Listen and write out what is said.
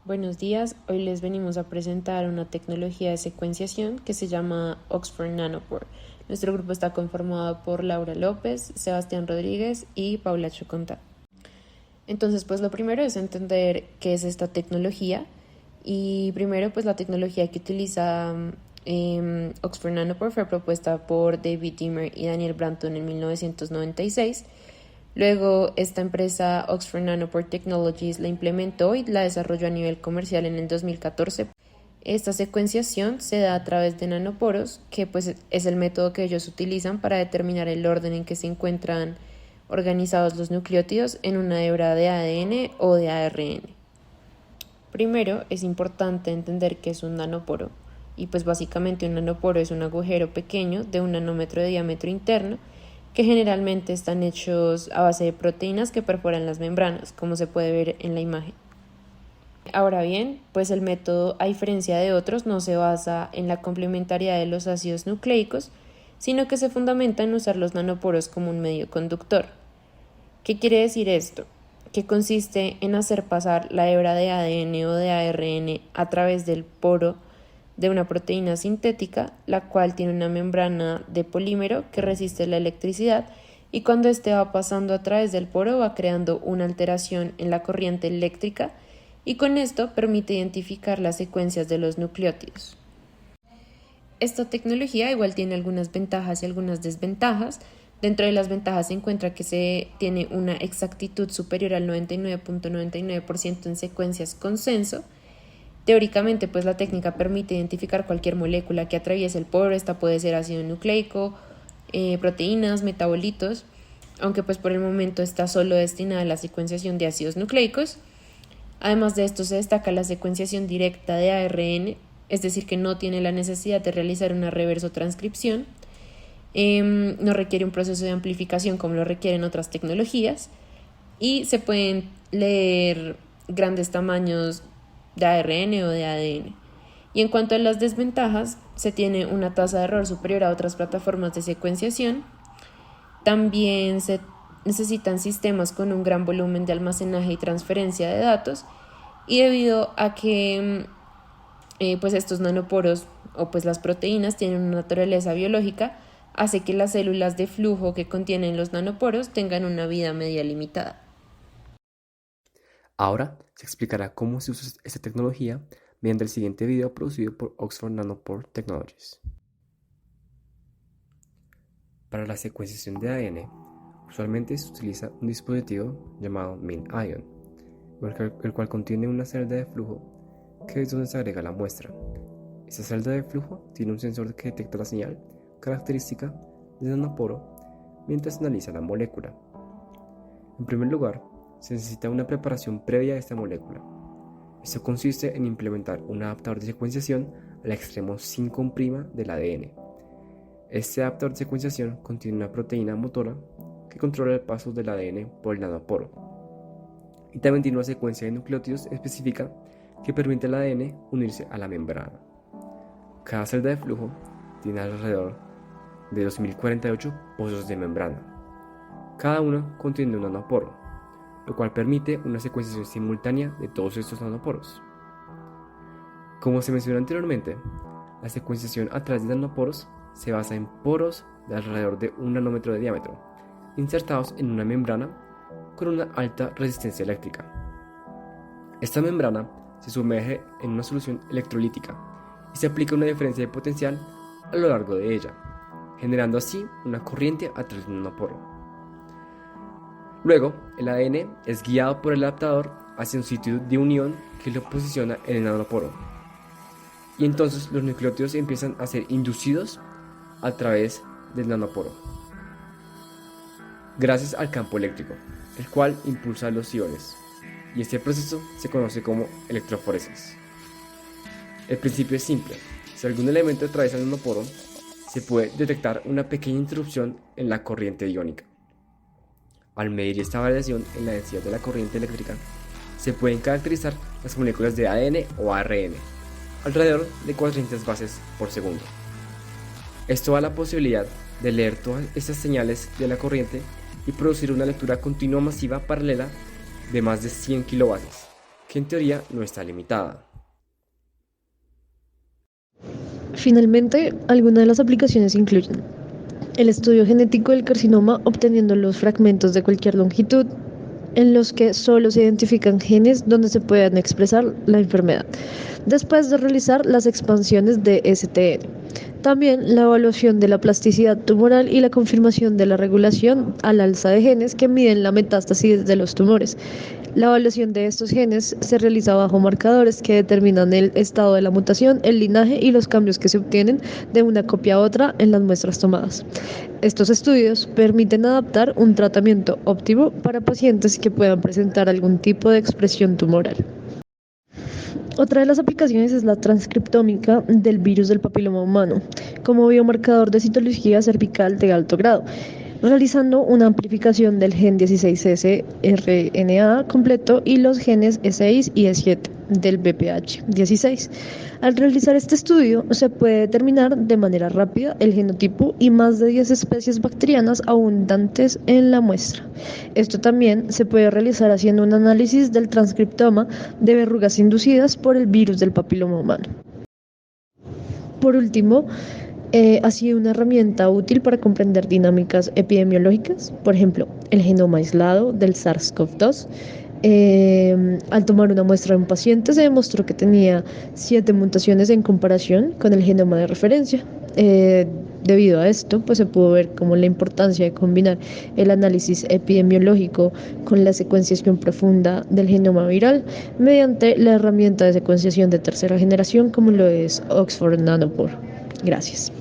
Buenos días, hoy les venimos a presentar una tecnología de secuenciación que se llama Oxford Nanopore. Nuestro grupo está conformado por Laura López, Sebastián Rodríguez y Paula Choconta. Entonces, pues lo primero es entender qué es esta tecnología y primero pues la tecnología que utiliza Oxford Nanopore fue propuesta por David Deamer y Daniel Branton en 1996. Luego, esta empresa Oxford Nanopore Technologies la implementó y la desarrolló a nivel comercial en el 2014. Esta secuenciación se da a través de nanoporos, que pues es el método que ellos utilizan para determinar el orden en que se encuentran organizados los nucleótidos en una hebra de ADN o de ARN. Primero, es importante entender qué es un nanoporo, y pues básicamente un nanoporo es un agujero pequeño de 1 nanómetro de diámetro interno que generalmente están hechos a base de proteínas que perforan las membranas, como se puede ver en la imagen. Ahora bien, pues el método, a diferencia de otros, no se basa en la complementariedad de los ácidos nucleicos, sino que se fundamenta en usar los nanoporos como un medio conductor. ¿Qué quiere decir esto? Que consiste en hacer pasar la hebra de ADN o de ARN a través del poro de una proteína sintética, la cual tiene una membrana de polímero que resiste la electricidad, y cuando éste va pasando a través del poro va creando una alteración en la corriente eléctrica, y con esto permite identificar las secuencias de los nucleótidos. Esta tecnología igual tiene algunas ventajas y algunas desventajas. Dentro de las ventajas se encuentra que se tiene una exactitud superior al 99.99% en secuencias consenso. Teóricamente, pues la técnica permite identificar cualquier molécula que atraviese el poro. Esta puede ser ácido nucleico, proteínas, metabolitos, aunque pues por el momento está solo destinada a la secuenciación de ácidos nucleicos. Además de esto, se destaca la secuenciación directa de ARN, es decir, que no tiene la necesidad de realizar una reversotranscripción. No requiere un proceso de amplificación como lo requieren otras tecnologías, y se pueden leer grandes tamaños de ARN o de ADN. Y en cuanto a las desventajas, se tiene una tasa de error superior a otras plataformas de secuenciación. También se necesitan sistemas con un gran volumen de almacenaje y transferencia de datos, y debido a que pues estos nanoporos o pues las proteínas tienen una naturaleza biológica, hace que las células de flujo que contienen los nanoporos tengan una vida media limitada. Ahora se explicará cómo se usa esta tecnología mediante el siguiente video producido por Oxford Nanopore Technologies. Para la secuenciación de ADN, usualmente se utiliza un dispositivo llamado MinION, el cual contiene una celda de flujo que es donde se agrega la muestra. Esta celda de flujo tiene un sensor que detecta la señal característica del nanoporo mientras analiza la molécula. En primer lugar, se necesita una preparación previa de esta molécula. Esto consiste en implementar un adaptador de secuenciación al extremo 5' del ADN. Este adaptador de secuenciación contiene una proteína motora que controla el paso del ADN por el nanoporo, y también tiene una secuencia de nucleótidos específica que permite al ADN unirse a la membrana. Cada celda de flujo tiene alrededor de 2048 pozos de membrana. Cada uno contiene un nanoporo, lo cual permite una secuenciación simultánea de todos estos nanoporos. Como se mencionó anteriormente, la secuenciación a través de nanoporos se basa en poros de alrededor de 1 nanómetro de diámetro, insertados en una membrana con una alta resistencia eléctrica. Esta membrana se sumerge en una solución electrolítica y se aplica una diferencia de potencial a lo largo de ella, generando así una corriente a través de un nanoporo. Luego, el ADN es guiado por el adaptador hacia un sitio de unión que lo posiciona en el nanoporo, y entonces los nucleótidos empiezan a ser inducidos a través del nanoporo, gracias al campo eléctrico, el cual impulsa los iones, y este proceso se conoce como electroforesis. El principio es simple: si algún elemento atraviesa el nanoporo, se puede detectar una pequeña interrupción en la corriente iónica. Al medir esta variación en la densidad de la corriente eléctrica, se pueden caracterizar las moléculas de ADN o ARN, alrededor de 400 bases por segundo. Esto da la posibilidad de leer todas estas señales de la corriente y producir una lectura continua masiva paralela de más de 100 kilobases, que que en teoría no está limitada. Finalmente, algunas de las aplicaciones incluyen el estudio genético del carcinoma obteniendo los fragmentos de cualquier longitud en los que solo se identifican genes donde se puedan expresar la enfermedad, después de realizar las expansiones de STN. También la evaluación de la plasticidad tumoral y la confirmación de la regulación al alza de genes que miden la metástasis de los tumores. La evaluación de estos genes se realiza bajo marcadores que determinan el estado de la mutación, el linaje y los cambios que se obtienen de una copia a otra en las muestras tomadas. Estos estudios permiten adaptar un tratamiento óptimo para pacientes que puedan presentar algún tipo de expresión tumoral. Otra de las aplicaciones es la transcriptómica del virus del papiloma humano, como biomarcador de citología cervical de alto grado, realizando una amplificación del gen 16S RNA completo y los genes E6 y E7 del BPH16. Al realizar este estudio, se puede determinar de manera rápida el genotipo y más de 10 especies bacterianas abundantes en la muestra. Esto también se puede realizar haciendo un análisis del transcriptoma de verrugas inducidas por el virus del papiloma humano. Por último, ha sido una herramienta útil para comprender dinámicas epidemiológicas, por ejemplo, el genoma aislado del SARS-CoV-2. Al tomar una muestra de un paciente se demostró que tenía 7 mutaciones en comparación con el genoma de referencia. Debido a esto, pues se pudo ver como la importancia de combinar el análisis epidemiológico con la secuenciación profunda del genoma viral mediante la herramienta de secuenciación de tercera generación como lo es Oxford Nanopore. Gracias.